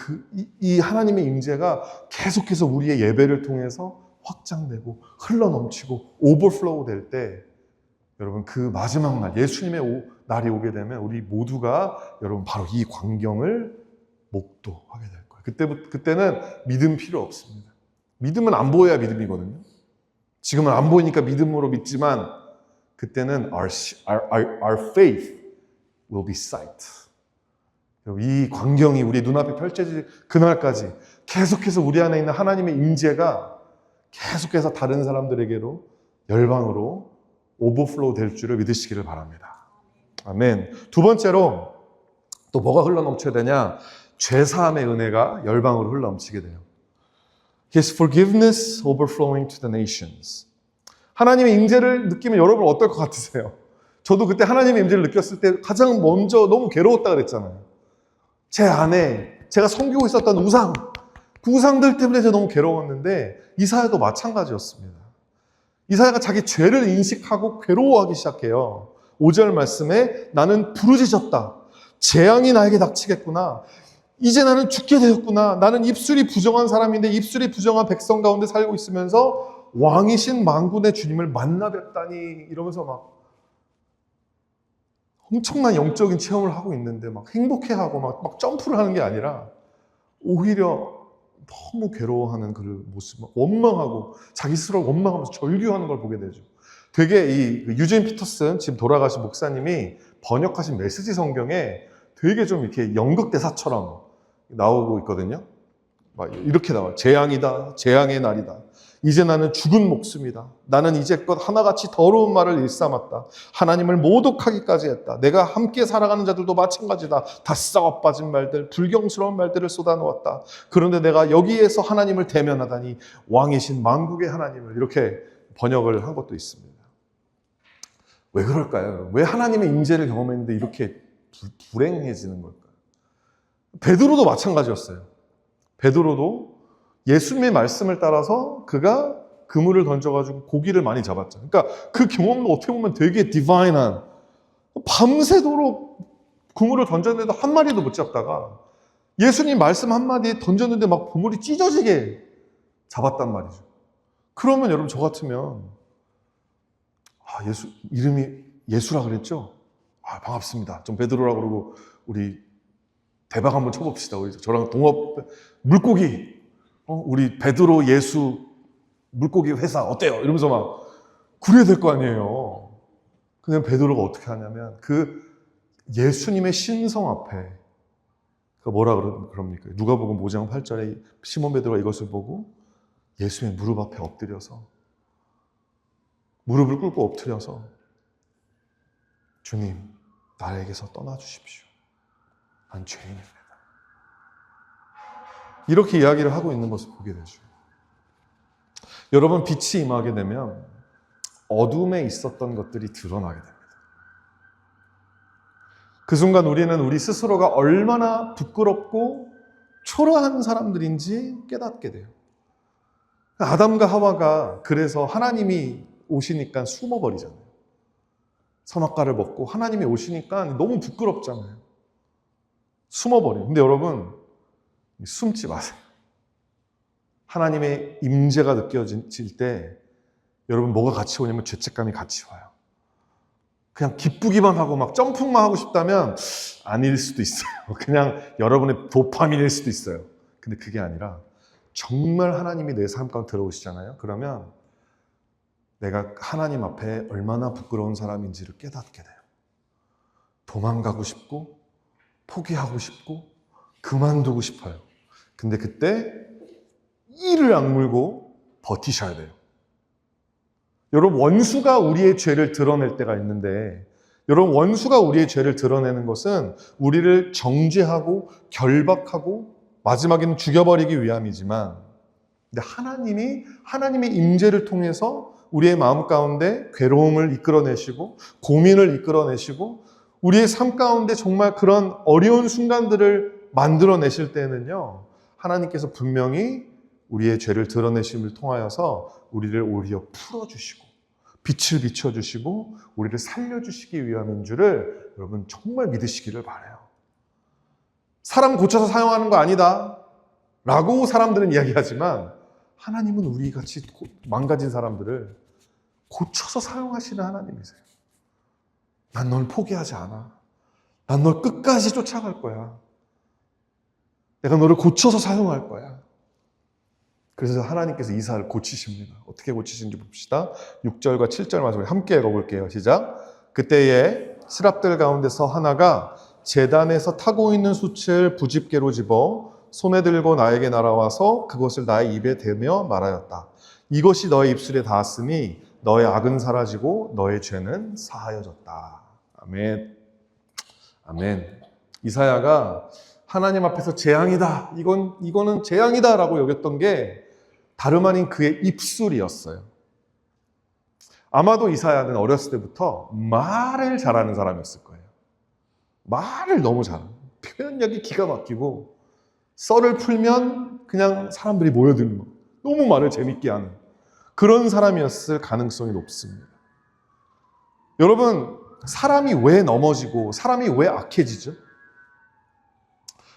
이 하나님의 임재가 계속해서 우리의 예배를 통해서 확장되고 흘러넘치고 오버플로우 될 때 여러분 그 마지막 날 예수님의 날이 오게 되면 우리 모두가 여러분 바로 이 광경을 목도하게 될 거예요. 그때는 믿음 필요 없습니다. 믿음은 안 보여야 믿음이거든요. 지금은 안 보이니까 믿음으로 믿지만 그때는 our faith will be sight. 이 광경이 우리 눈앞에 펼쳐질 그날까지 계속해서 우리 안에 있는 하나님의 임재가 계속해서 다른 사람들에게로 열방으로 오버플로우 될 줄을 믿으시기를 바랍니다. 아멘. 두 번째로 또 뭐가 흘러넘쳐야 되냐? 죄사함의 은혜가 열방으로 흘러넘치게 돼요. His forgiveness overflowing to the nations. 하나님의 임재를 느끼면 여러분 어떨 것 같으세요? 저도 그때 하나님의 임재를 느꼈을 때 가장 먼저 너무 괴로웠다 그랬잖아요. 제 안에 제가 섬기고 있었던 우상, 그 우상들 때문에 제가 너무 괴로웠는데 이사야도 마찬가지였습니다. 이사야가 자기 죄를 인식하고 괴로워하기 시작해요. 5절 말씀에 나는 부르짖었다. 재앙이 나에게 닥치겠구나. 이제 나는 죽게 되었구나. 나는 입술이 부정한 사람인데 입술이 부정한 백성 가운데 살고 있으면서 왕이신 만군의 주님을 만나 뵙다니 이러면서 막 엄청난 영적인 체험을 하고 있는데 막 행복해하고 막 점프를 하는 게 아니라 오히려 너무 괴로워하는 그 모습, 원망하고 자기 스스로 원망하면서 절규하는 걸 보게 되죠. 되게 이 유진 피터슨 지금 돌아가신 목사님이 번역하신 메시지 성경에 되게 좀 이렇게 연극 대사처럼 나오고 있거든요. 막 이렇게 나와요. 재앙이다. 재앙의 날이다. 이제 나는 죽은 목숨이다. 나는 이제껏 하나같이 더러운 말을 일삼았다. 하나님을 모독하기까지 했다. 내가 함께 살아가는 자들도 마찬가지다. 다 썩어 빠진 말들, 불경스러운 말들을 쏟아놓았다. 그런데 내가 여기에서 하나님을 대면하다니 왕이신 만국의 하나님을 이렇게 번역을 한 것도 있습니다. 왜 그럴까요? 왜 하나님의 임재를 경험했는데 이렇게 불행해지는 걸까요? 베드로도 마찬가지였어요. 베드로도 예수님의 말씀을 따라서 그가 그물을 던져가지고 고기를 많이 잡았잖아요. 그러니까 그 경험도 어떻게 보면 되게 디바인한, 밤새도록 그물을 던졌는데도 한 마리도 못 잡다가 예수님 말씀 한마디에 던졌는데 막 그물이 찢어지게 잡았단 말이죠. 그러면 여러분 저 같으면 예수 이름이 예수라 그랬죠? 반갑습니다. 좀 베드로라고 그러고 우리 대박 한번 쳐봅시다. 우리 저랑 동업 물고기 우리 베드로 예수 물고기 회사 어때요? 이러면서 막 그래야 될 거 아니에요. 그냥 베드로가 어떻게 하냐면 그 예수님의 신성 앞에 뭐라 그럽니까? 누가복음 5장 8절에 시몬 베드로가 이것을 보고 예수님의 무릎 앞에 엎드려서 무릎을 꿇고 엎드려서 주님, 나에게서 떠나주십시오. 난 죄인입니다. 이렇게 이야기를 하고 있는 것을 보게 되죠. 여러분, 빛이 임하게 되면 어둠에 있었던 것들이 드러나게 됩니다. 그 순간 우리는 우리 스스로가 얼마나 부끄럽고 초라한 사람들인지 깨닫게 돼요. 아담과 하와가 그래서 하나님이 오시니까 숨어버리잖아요. 선악과를 먹고 하나님이 오시니까 너무 부끄럽잖아요. 숨어버려요. 근데 여러분, 숨지 마세요. 하나님의 임재가 느껴질 때 여러분 뭐가 같이 오냐면 죄책감이 같이 와요. 그냥 기쁘기만 하고 막 점프만 하고 싶다면 아닐 수도 있어요. 그냥 여러분의 도파민일 수도 있어요. 근데 그게 아니라 정말 하나님이 내 삶 가운데 들어오시잖아요. 그러면 내가 하나님 앞에 얼마나 부끄러운 사람인지를 깨닫게 돼요. 도망가고 싶고 포기하고 싶고 그만두고 싶어요. 근데 그때 이를 악물고 버티셔야 돼요. 여러분, 원수가 우리의 죄를 드러낼 때가 있는데, 여러분, 원수가 우리의 죄를 드러내는 것은 우리를 정죄하고 결박하고 마지막에는 죽여버리기 위함이지만, 근데 하나님의 임재를 통해서 우리의 마음 가운데 괴로움을 이끌어내시고 고민을 이끌어내시고 우리의 삶 가운데 정말 그런 어려운 순간들을 만들어내실 때는요, 하나님께서 분명히 우리의 죄를 드러내심을 통하여서 우리를 오히려 풀어주시고 빛을 비춰주시고 우리를 살려주시기 위함인 줄을 여러분 정말 믿으시기를 바라요. 사람 고쳐서 사용하는 거 아니다 라고 사람들은 이야기하지만 하나님은 우리같이 망가진 사람들을 고쳐서 사용하시는 하나님이세요. 난 널 포기하지 않아. 난 널 끝까지 쫓아갈 거야. 내가 너를 고쳐서 사용할 거야. 그래서 하나님께서 이사를 고치십니다. 어떻게 고치시는지 봅시다. 6절과 7절 말씀을 함께 읽어볼게요. 시작. 그때에 스랍들 가운데서 하나가 제단에서 타고 있는 숯을 부집게로 집어 손에 들고 나에게 날아와서 그것을 나의 입에 대며 말하였다. 이것이 너의 입술에 닿았으니 너의 악은 사라지고 너의 죄는 사하여졌다. 아멘. 아멘. 이사야가 하나님 앞에서 재앙이다. 이거는 재앙이다 라고 여겼던 게 다름 아닌 그의 입술이었어요. 아마도 이사야는 어렸을 때부터 말을 잘하는 사람이었을 거예요. 말을 너무 잘하는, 표현력이 기가 막히고 썰을 풀면 그냥 사람들이 모여드는 거. 너무 말을 재밌게 하는 그런 사람이었을 가능성이 높습니다. 여러분, 사람이 왜 넘어지고 사람이 왜 악해지죠?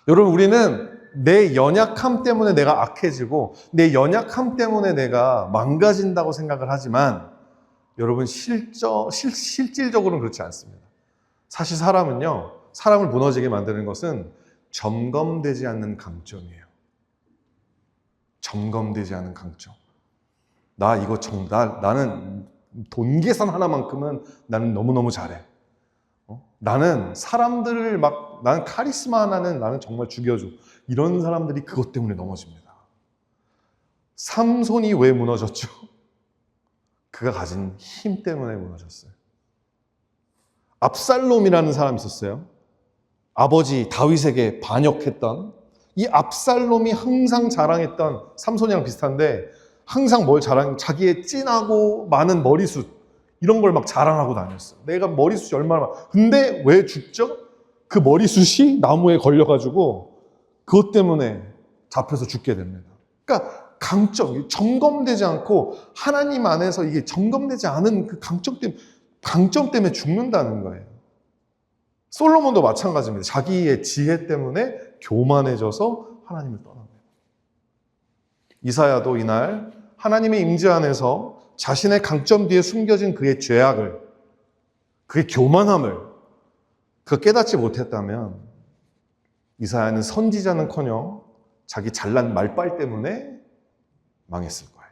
여러분, 우리는 내 연약함 때문에 내가 악해지고 내 연약함 때문에 내가 망가진다고 생각을 하지만 여러분, 실질적으로는 그렇지 않습니다. 사실 사람을 무너지게 만드는 것은 점검되지 않는 강점이에요. 점검되지 않는 강점. 나는 돈 계산 하나만큼은 나는 너무너무 잘해. 나는 사람들을 나는 카리스마 하나는 나는 정말 죽여줘. 이런 사람들이 그것 때문에 넘어집니다. 삼손이 왜 무너졌죠? 그가 가진 힘 때문에 무너졌어요. 압살롬이라는 사람이 있었어요. 아버지 다윗에게 반역했던 이 압살롬이 항상 자랑했던, 삼손이랑 비슷한데 항상 자기의 진하고 많은 머리숱 이런 걸 막 자랑하고 다녔어요. 내가 머리숱이 얼마나 근데 왜 죽죠? 그 머리숱이 나무에 걸려가지고 그것 때문에 잡혀서 죽게 됩니다. 그러니까 점검되지 않고 하나님 안에서 이게 점검되지 않은 그 강점 때문에 죽는다는 거예요. 솔로몬도 마찬가지입니다. 자기의 지혜 때문에 교만해져서 하나님을 떠납니다. 이사야도 이날 하나님의 임재 안에서 자신의 강점 뒤에 숨겨진 그의 죄악을, 그의 교만함을 그가 깨닫지 못했다면 이사야는 선지자는커녕 자기 잘난 말빨 때문에 망했을 거예요.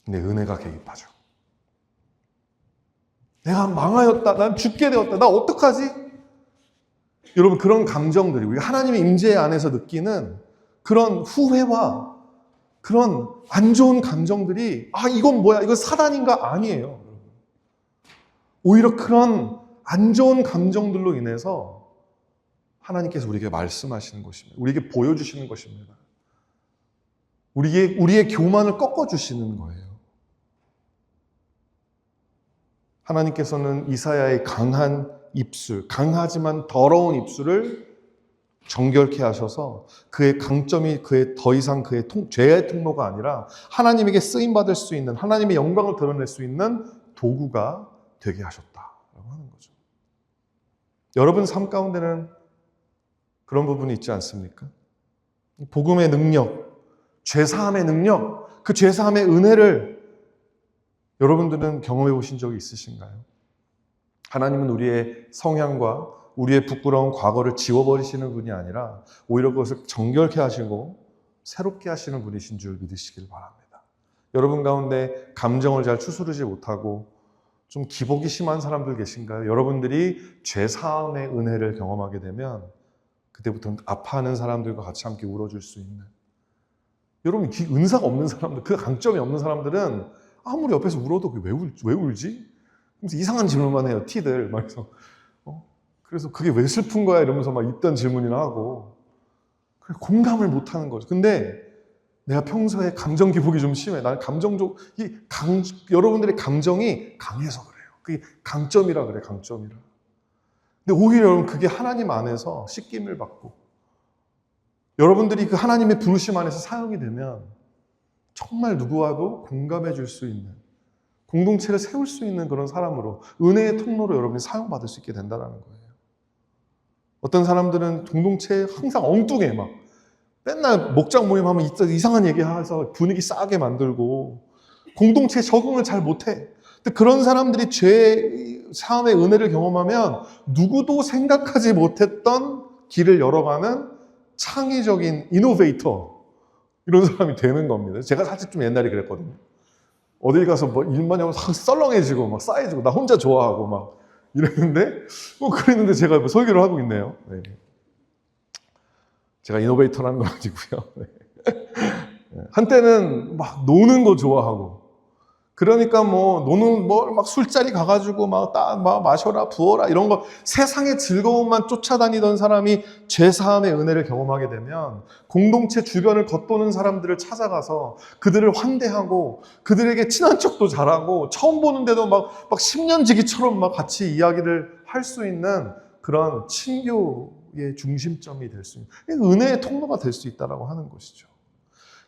근데 은혜가 개입하죠. 내가 망하였다. 난 죽게 되었다. 나 어떡하지? 여러분, 그런 감정들이 우리가 하나님의 임재 안에서 느끼는 그런 후회와 그런 안 좋은 감정들이 이건 뭐야? 이건 사단인가? 아니에요. 오히려 그런 안 좋은 감정들로 인해서 하나님께서 우리에게 말씀하시는 것입니다. 우리에게 보여주시는 것입니다. 우리의 교만을 꺾어주시는 거예요. 하나님께서는 이사야의 강한 입술, 강하지만 더러운 입술을 정결케 하셔서 그의 강점이 더 이상 그의 죄의 통로가 아니라 하나님에게 쓰임받을 수 있는, 하나님의 영광을 드러낼 수 있는 도구가 되게 하셨다라고 하는 거죠. 여러분 삶 가운데는 그런 부분이 있지 않습니까? 복음의 능력, 죄사함의 능력, 그 죄사함의 은혜를 여러분들은 경험해 보신 적이 있으신가요? 하나님은 우리의 성향과 우리의 부끄러운 과거를 지워버리시는 분이 아니라 오히려 그것을 정결케 하시고 새롭게 하시는 분이신 줄 믿으시길 바랍니다. 여러분 가운데 감정을 잘 추스르지 못하고 좀 기복이 심한 사람들 계신가요? 여러분들이 죄사함의 은혜를 경험하게 되면 그때부터는 아파하는 사람들과 같이 함께 울어줄 수 있는, 여러분 은사가 없는 사람들, 그 강점이 없는 사람들은 아무리 옆에서 울어도 왜 울지? 그래서 이상한 질문만 해요. 티들 막 해서 그래서 그게 왜 슬픈 거야? 이러면서 막 있던 질문이나 하고 공감을 못 하는 거죠. 근데 내가 평소에 감정 기복이 좀 심해. 난 여러분들의 감정이 강해서 그래요. 그게 강점이라 그래, 강점이라. 근데 오히려 여러분 그게 하나님 안에서 씻김을 받고 여러분들이 그 하나님의 부르심 안에서 사용이 되면 정말 누구와도 공감해 줄 수 있는, 공동체를 세울 수 있는 그런 사람으로, 은혜의 통로로 여러분이 사용받을 수 있게 된다는 거예요. 어떤 사람들은 공동체에 항상 엉뚱해. 막 맨날 목장 모임하면 이상한 얘기해서 분위기 싸게 만들고 공동체에 적응을 잘 못해. 근데 그런 사람들이 죄 사함의 은혜를 경험하면 누구도 생각하지 못했던 길을 열어가는 창의적인 이노베이터, 이런 사람이 되는 겁니다. 제가 사실 좀 옛날에 그랬거든요. 어딜 가서 뭐 일만 하면 썰렁해지고 막 싸해지고 나 혼자 좋아하고 막 이랬는데 그랬는데 제가 뭐 설교를 하고 있네요. 네. 제가 이노베이터라는 건 아니고요. 네. 한때는 막 노는 거 좋아하고, 그러니까 뭐 노는 막 술자리 가가지고 막 마셔라 부어라 이런 거 세상의 즐거움만 쫓아다니던 사람이 죄사함의 은혜를 경험하게 되면 공동체 주변을 겉도는 사람들을 찾아가서 그들을 환대하고 그들에게 친한 척도 잘하고 처음 보는데도 막 10년 지기처럼 막 같이 이야기를 할 수 있는 그런 친교의 중심점이 될 수 있는 은혜의 통로가 될 수 있다고 하는 것이죠.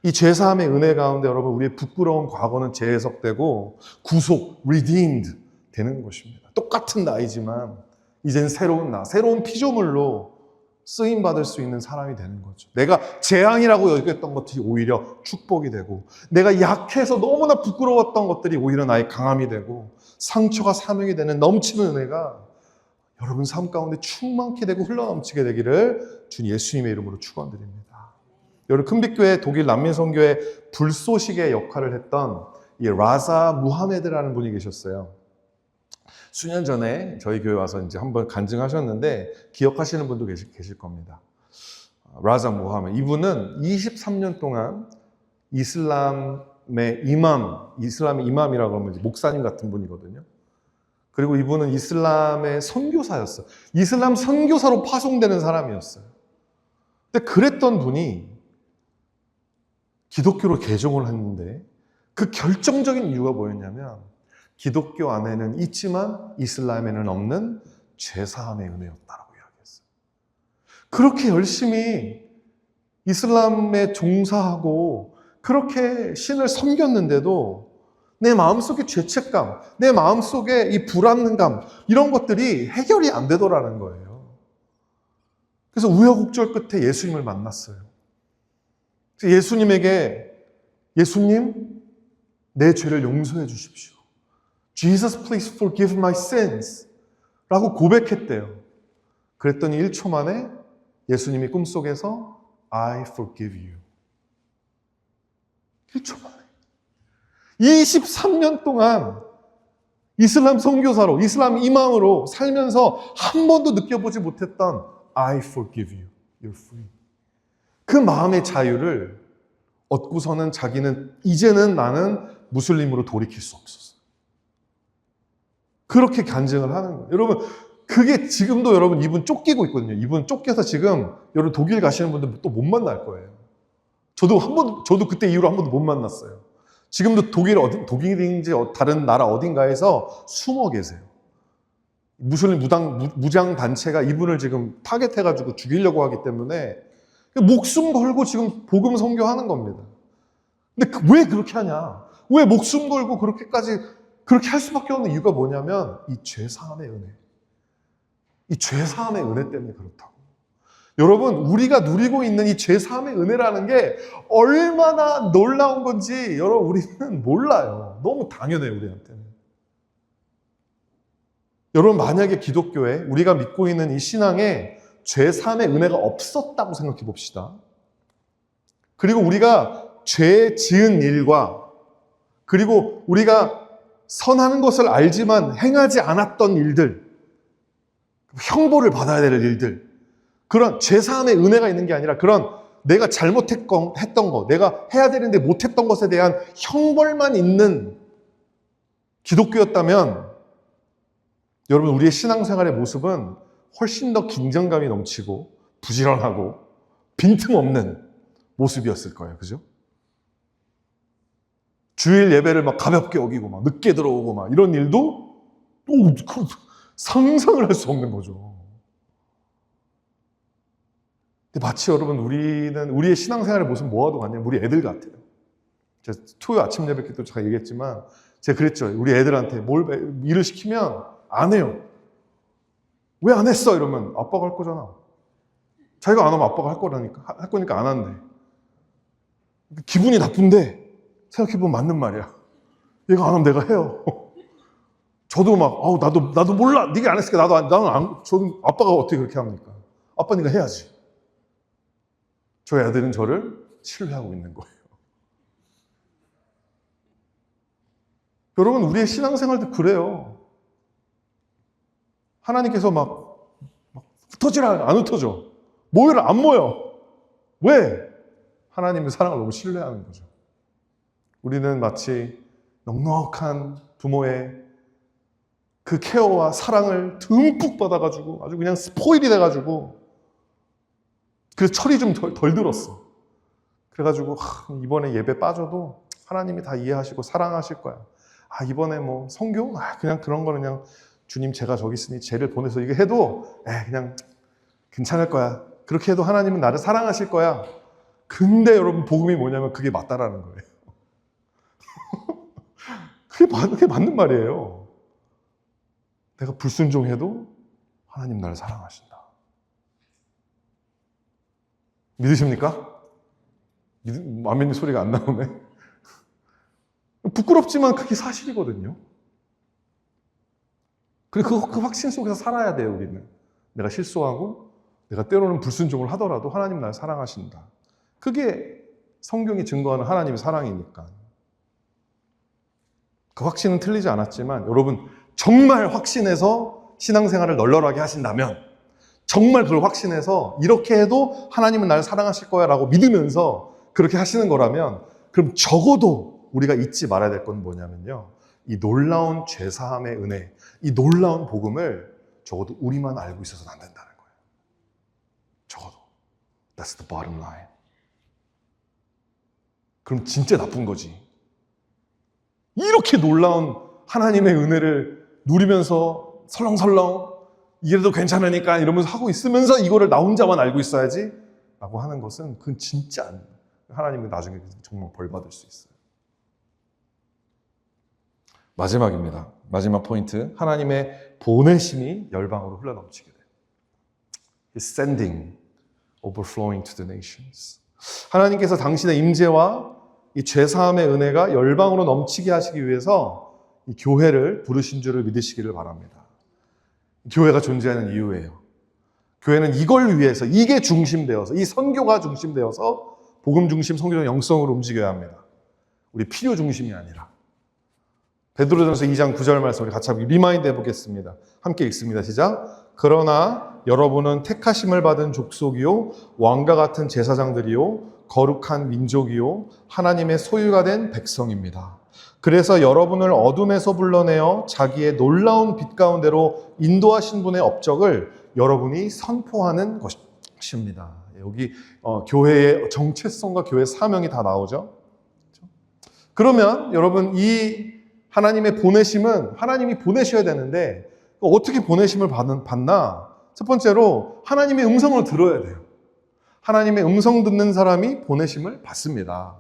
이 죄사함의 은혜 가운데 여러분 우리의 부끄러운 과거는 재해석되고 구속, redeemed 되는 것입니다. 똑같은 나이지만 이젠 새로운 나, 새로운 피조물로 쓰임받을 수 있는 사람이 되는 거죠. 내가 재앙이라고 여겼던 것들이 오히려 축복이 되고, 내가 약해서 너무나 부끄러웠던 것들이 오히려 나의 강함이 되고, 상처가 사명이 되는 넘치는 은혜가 여러분 삶 가운데 충만케 되고 흘러넘치게 되기를 주님 예수님의 이름으로 축원드립니다. 여러분 큰빛교회 독일 난민선교회 불쏘시개 역할을 했던 이 라자 무하메드라는 분이 계셨어요. 수년 전에 저희 교회 와서 이제 한번 간증하셨는데 기억하시는 분도 계실 겁니다. 라자 무하메드, 이분은 23년 동안 이슬람의 이맘이라고 하면 목사님 같은 분이거든요. 그리고 이분은 이슬람의 선교사였어요. 이슬람 선교사로 파송되는 사람이었어요. 근데 그랬던 분이 기독교로 개종을 했는데 그 결정적인 이유가 뭐였냐면 기독교 안에는 있지만 이슬람에는 없는 죄사함의 은혜였다라고 이야기했어요. 그렇게 열심히 이슬람에 종사하고 그렇게 신을 섬겼는데도 내 마음속의 죄책감, 내 마음속에 이 불안감, 이런 것들이 해결이 안 되더라는 거예요. 그래서 우여곡절 끝에 예수님을 만났어요. 예수님에게, 예수님, 내 죄를 용서해 주십시오. Jesus, please forgive my sins. 라고 고백했대요. 그랬더니 1초 만에 예수님이 꿈속에서 I forgive you. 1초 만에. 23년 동안 이슬람 선교사로, 이슬람 이마음으로 살면서 한 번도 느껴보지 못했던 I forgive you. You're free. 그 마음의 자유를 얻고서는 자기는 이제는 나는 무슬림으로 돌이킬 수 없었어요. 그렇게 간증을 하는 거예요. 여러분, 그게 지금도 여러분 이분 쫓기고 있거든요. 이분 쫓겨서 지금 여러분 독일 가시는 분들 또 못 만날 거예요. 저도 그때 이후로 한 번도 못 만났어요. 지금도 독일인지 다른 나라 어딘가에서 숨어 계세요. 무슬림 무장 단체가 이분을 지금 타겟해가지고 죽이려고 하기 때문에 목숨 걸고 지금 복음 선교하는 겁니다. 근데 왜 그렇게 하냐? 왜 목숨 걸고 그렇게 할 수밖에 없는 이유가 뭐냐면 이 죄사함의 은혜. 이 죄사함의 은혜 때문에 그렇다고. 여러분, 우리가 누리고 있는 이 죄사함의 은혜라는 게 얼마나 놀라운 건지 여러분 우리는 몰라요. 너무 당연해요, 우리한테는. 여러분, 만약에 기독교에 우리가 믿고 있는 이 신앙에 죄사함의 은혜가 없었다고 생각해 봅시다. 그리고 우리가 죄 지은 일과 그리고 우리가 선하는 것을 알지만 행하지 않았던 일들, 형벌을 받아야 될 일들, 그런 죄사함의 은혜가 있는 게 아니라 그런 내가 잘못했던 거, 내가 해야 되는데 못했던 것에 대한 형벌만 있는 기독교였다면 여러분, 우리의 신앙생활의 모습은 훨씬 더 긴장감이 넘치고 부지런하고 빈틈없는 모습이었을 거예요. 그죠? 주일 예배를 막 가볍게 여기고 막 늦게 들어오고 막 이런 일도 상상을 할 수 없는 거죠. 근데 마치 여러분 우리의 신앙생활의 모습은 뭐와도 같냐면 우리 애들 같아요. 제가 토요 아침 예배 때도 제가 얘기했지만 제가 그랬죠. 우리 애들한테 일을 시키면 안 해요. 왜 안 했어? 이러면 아빠가 할 거잖아. 자기가 안 하면 아빠가 할 거니까 안 한대. 기분이 나쁜데 생각해보면 맞는 말이야. 얘가 안 하면 내가 해요. 저도 막 나도 몰라. 네가 안 했으니까 저는 아빠가 어떻게 그렇게 합니까? 아빠니까 해야지. 저희 아들은 저를 신뢰하고 있는 거예요. 여러분, 우리의 신앙생활도 그래요. 하나님께서 막 흩어지라 안 흩어져. 모여라 안 모여. 왜? 하나님의 사랑을 너무 신뢰하는 거죠. 우리는 마치 넉넉한 부모의 그 케어와 사랑을 듬뿍 받아가지고 아주 그냥 스포일이 돼가지고 그래서 철이 좀 덜 들었어. 그래가지고 이번에 예배 빠져도 하나님이 다 이해하시고 사랑하실 거야. 이번에 뭐 성교? 그냥 그런 거는 그냥 주님 제가 저기 있으니 쟤를 보내서 이거 해도 그냥 괜찮을 거야. 그렇게 해도 하나님은 나를 사랑하실 거야. 근데 여러분 복음이 뭐냐면 그게 맞다라는 거예요. 그게 맞는 말이에요. 내가 불순종해도 하나님 나를 사랑하신다. 믿으십니까? 아멘의 소리가 안 나오네. 부끄럽지만 그게 사실이거든요. 그리고 그 확신 속에서 살아야 돼요, 우리는. 내가 실수하고 내가 때로는 불순종을 하더라도 하나님 나를 사랑하신다. 그게 성경이 증거하는 하나님의 사랑이니까. 그 확신은 틀리지 않았지만 여러분 정말 확신해서 신앙생활을 널널하게 하신다면 정말 그걸 확신해서 이렇게 해도 하나님은 나를 사랑하실 거야 라고 믿으면서 그렇게 하시는 거라면 그럼 적어도 우리가 잊지 말아야 될 건 뭐냐면요. 이 놀라운 죄사함의 은혜, 이 놀라운 복음을 적어도 우리만 알고 있어서는 안 된다는 거예요. 적어도. That's the bottom line. 그럼 진짜 나쁜 거지. 이렇게 놀라운 하나님의 은혜를 누리면서 설렁설렁 이래도 괜찮으니까 이러면서 하고 있으면서 이거를 나 혼자만 알고 있어야지 라고 하는 것은 그건 진짜 아니에요. 하나님은 나중에 정말 벌 받을 수 있어요. 마지막입니다. 마지막 포인트. 하나님의 보내심이 열방으로 흘러넘치게 돼요. His sending overflowing to the nations. 하나님께서 당신의 임재와 이 죄사함의 은혜가 열방으로 넘치게 하시기 위해서 이 교회를 부르신 줄을 믿으시기를 바랍니다. 교회가 존재하는 이유예요. 교회는 이걸 위해서, 이게 중심되어서, 이 선교가 중심되어서 복음 중심, 선교적 영성으로 움직여야 합니다. 우리 필요 중심이 아니라. 베드로전서 2장 9절 말씀 우리 같이 한번 리마인드 해보겠습니다. 함께 읽습니다. 시작. 그러나 여러분은 택하심을 받은 족속이요 왕과 같은 제사장들이요 거룩한 민족이요 하나님의 소유가 된 백성입니다. 그래서 여러분을 어둠에서 불러내어 자기의 놀라운 빛 가운데로 인도하신 분의 업적을 여러분이 선포하는 것입니다. 여기 교회의 정체성과 교회의 사명이 다 나오죠. 그러면 여러분 이 하나님의 보내심은 하나님이 보내셔야 되는데 어떻게 보내심을 받나? 첫 번째로 하나님의 음성을 들어야 돼요. 하나님의 음성 듣는 사람이 보내심을 받습니다.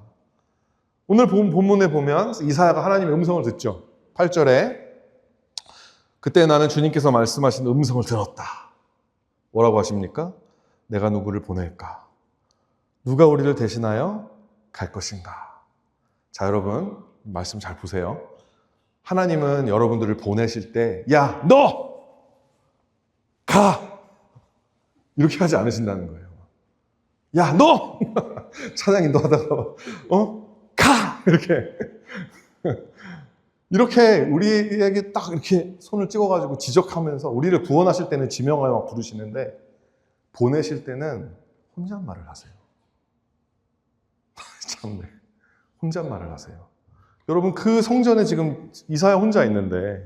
오늘 본문에 보면 이사야가 하나님의 음성을 듣죠. 8절에 그때 나는 주님께서 말씀하신 음성을 들었다. 뭐라고 하십니까? 내가 누구를 보낼까? 누가 우리를 대신하여 갈 것인가? 자, 여러분 말씀 잘 보세요. 하나님은 여러분들을 보내실 때 야, 너! 가! 이렇게 하지 않으신다는 거예요. 야, 너! 차장님 너 하다가 가! 이렇게 우리에게 딱 이렇게 손을 찍어가지고 지적하면서 우리를 구원하실 때는 지명하여 막 부르시는데 보내실 때는 혼잣말을 하세요. 참네. 혼잣말을 하세요. 여러분 그 성전에 지금 이사야 혼자 있는데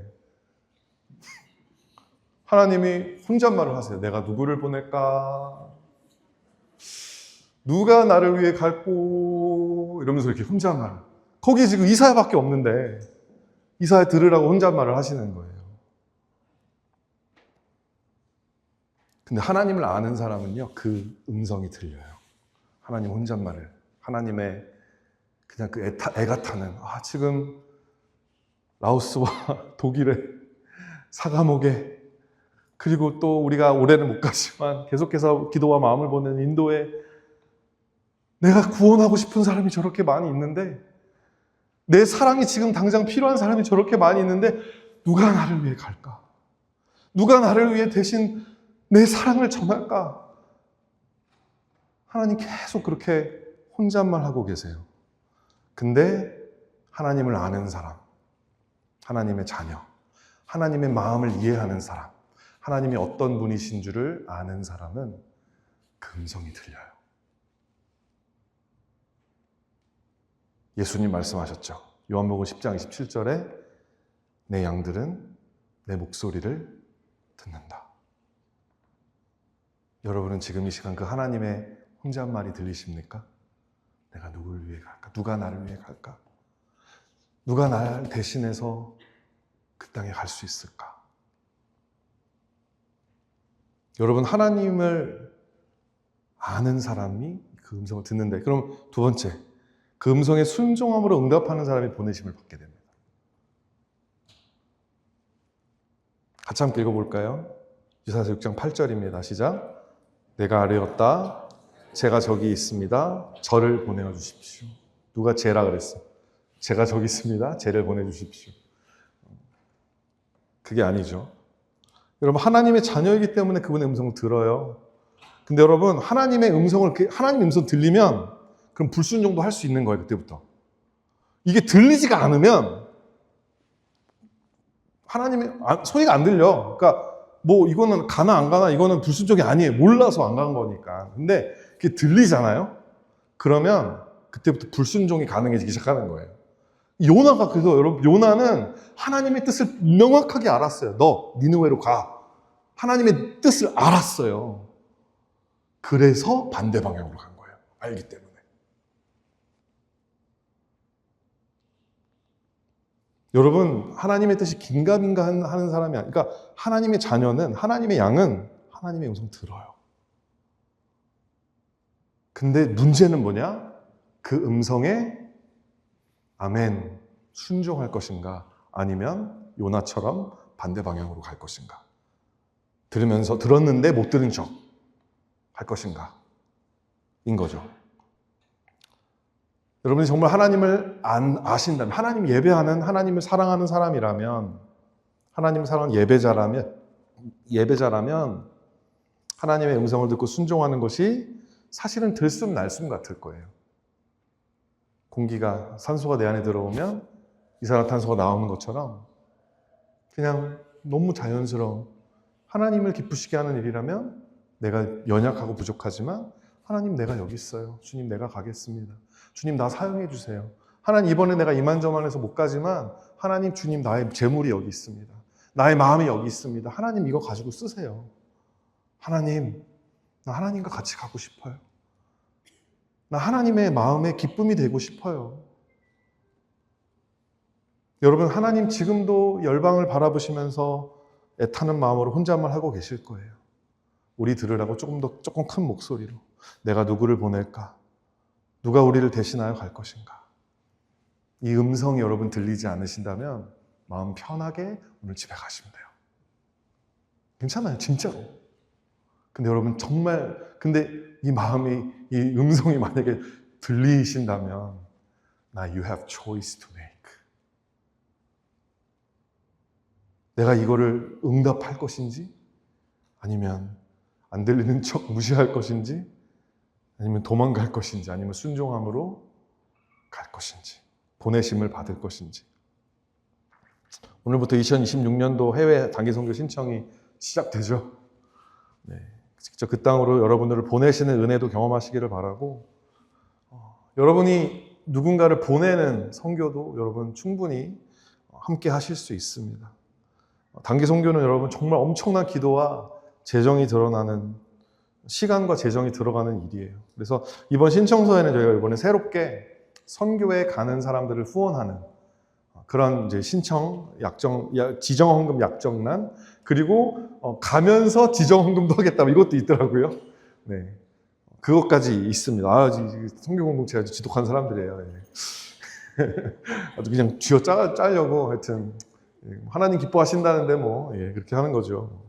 하나님이 혼잣말을 하세요. 내가 누구를 보낼까? 누가 나를 위해 갈고? 이러면서 이렇게 혼잣말. 거기 지금 이사야밖에 없는데 이사야 들으라고 혼잣말을 하시는 거예요. 근데 하나님을 아는 사람은요, 그 음성이 들려요. 하나님 혼잣말을. 하나님의 그냥 그 애가 타는, 지금 라오스와 독일의 사과목에, 그리고 또 우리가 올해는 못 가지만 계속해서 기도와 마음을 보내는 인도에 내가 구원하고 싶은 사람이 저렇게 많이 있는데, 내 사랑이 지금 당장 필요한 사람이 저렇게 많이 있는데 누가 나를 위해 갈까? 누가 나를 위해 대신 내 사랑을 전할까? 하나님 계속 그렇게 혼잣말하고 계세요. 근데 하나님을 아는 사람, 하나님의 자녀, 하나님의 마음을 이해하는 사람, 하나님이 어떤 분이신 줄을 아는 사람은 그 음성이 들려요. 예수님 말씀하셨죠. 요한복음 10장 27절에 내 양들은 내 목소리를 듣는다. 여러분은 지금 이 시간 그 하나님의 혼잣말이 들리십니까? 내가 누구를 위해 갈까? 누가 나를 위해 갈까? 누가 나를 대신해서 그 땅에 갈 수 있을까? 여러분 하나님을 아는 사람이 그 음성을 듣는데, 그럼 두 번째, 그 음성에 순종함으로 응답하는 사람이 보내심을 받게 됩니다. 같이 함께 읽어볼까요? 이사야서 6장 8절입니다. 시작. 내가 아뢰었다. 제가 저기 있습니다. 저를 보내어 주십시오. 누가 제라 그랬어? 제가 저기 있습니다. 제를 보내주십시오. 그게 아니죠. 여러분 하나님의 자녀이기 때문에 그분의 음성을 들어요. 근데 여러분 하나님의 음성 들리면 그럼 불순종도 할 수 있는 거예요. 그때부터. 이게 들리지가 않으면 하나님의 소리가 안 들려. 그러니까 뭐 이거는 가나 안 가나 이거는 불순종이 아니에요. 몰라서 안 간 거니까. 근데 그게 들리잖아요. 그러면 그때부터 불순종이 가능해지기 시작하는 거예요. 요나가 그래서 여러분 요나는 하나님의 뜻을 명확하게 알았어요. 너 니느웨로 가. 하나님의 뜻을 알았어요. 그래서 반대 방향으로 간 거예요. 알기 때문에. 여러분 하나님의 뜻이 긴가민가 하는 사람이 아니라, 그러니까 하나님의 자녀는, 하나님의 양은 하나님의 음성 들어요. 근데 문제는 뭐냐? 그 음성에 아멘, 순종할 것인가? 아니면 요나처럼 반대 방향으로 갈 것인가? 들었는데 못 들은 척 할 것인가? 인 거죠. 여러분이 정말 하나님을 아신다면, 하나님 예배하는, 하나님을 사랑하는 사람이라면, 하나님을 사랑하는 예배자라면 하나님의 음성을 듣고 순종하는 것이 사실은 들숨날숨 같을 거예요. 공기가, 산소가 내 안에 들어오면 이산화탄소가 나오는 것처럼 그냥 너무 자연스러운, 하나님을 기쁘시게 하는 일이라면 내가 연약하고 부족하지만 하나님 내가 여기 있어요. 주님 내가 가겠습니다. 주님 나 사용해 주세요. 하나님 이번에 내가 이만저만해서 못 가지만 하나님 주님 나의 재물이 여기 있습니다. 나의 마음이 여기 있습니다. 하나님 이거 가지고 쓰세요. 하나님 나 하나님과 같이 가고 싶어요. 나 하나님의 마음에 기쁨이 되고 싶어요. 여러분 하나님 지금도 열방을 바라보시면서 애타는 마음으로 혼잣말 하고 계실 거예요. 우리 들으라고 조금 큰 목소리로 내가 누구를 보낼까? 누가 우리를 대신하여 갈 것인가? 이 음성이 여러분 들리지 않으신다면 마음 편하게 오늘 집에 가시면 돼요. 괜찮아요, 진짜로. 근데 여러분 정말 근데 이 마음이 이 음성이 만약에 들리신다면 나 you have choice to make. 내가 이거를 응답할 것인지 아니면 안 들리는 척 무시할 것인지 아니면 도망갈 것인지 아니면 순종함으로 갈 것인지 보내심을 받을 것인지. 오늘부터 2026년도 해외 단기 선교 신청이 시작되죠. 네, 직접 그 땅으로 여러분들을 보내시는 은혜도 경험하시기를 바라고 여러분이 누군가를 보내는 선교도 여러분 충분히 함께 하실 수 있습니다. 단기 선교는 여러분 정말 엄청난 기도와 재정이 드러나는 시간과 재정이 들어가는 일이에요. 그래서 이번 신청서에는 저희가 이번에 새롭게 선교에 가는 사람들을 후원하는 그런 이제 지정헌금 약정란 그리고 가면서 지정헌금도 하겠다 이것도 있더라고요. 네, 그것까지 있습니다. 선교 공동체 아주 지독한 사람들이에요. 아주 그냥 쥐어 짜려고 하여튼 하나님 기뻐하신다는데 그렇게 하는 거죠.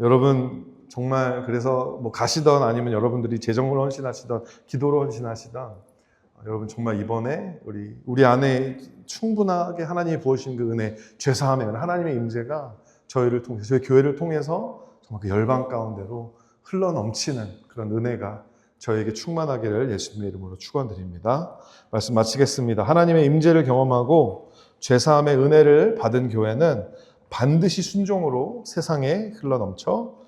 여러분 정말 그래서 가시던 아니면 여러분들이 재정으로 헌신하시던 기도로 헌신하시던 여러분 정말 이번에 우리 안에 충분하게 하나님이 부어주신 그 은혜, 죄사함의 은혜, 하나님의 임재가 저희를 통해서 저희 교회를 통해서 정말 그 열방 가운데로 흘러 넘치는 그런 은혜가 저에게 충만하기를 예수님의 이름으로 축원드립니다. 말씀 마치겠습니다. 하나님의 임재를 경험하고 죄사함의 은혜를 받은 교회는 반드시 순종으로 세상에 흘러 넘쳐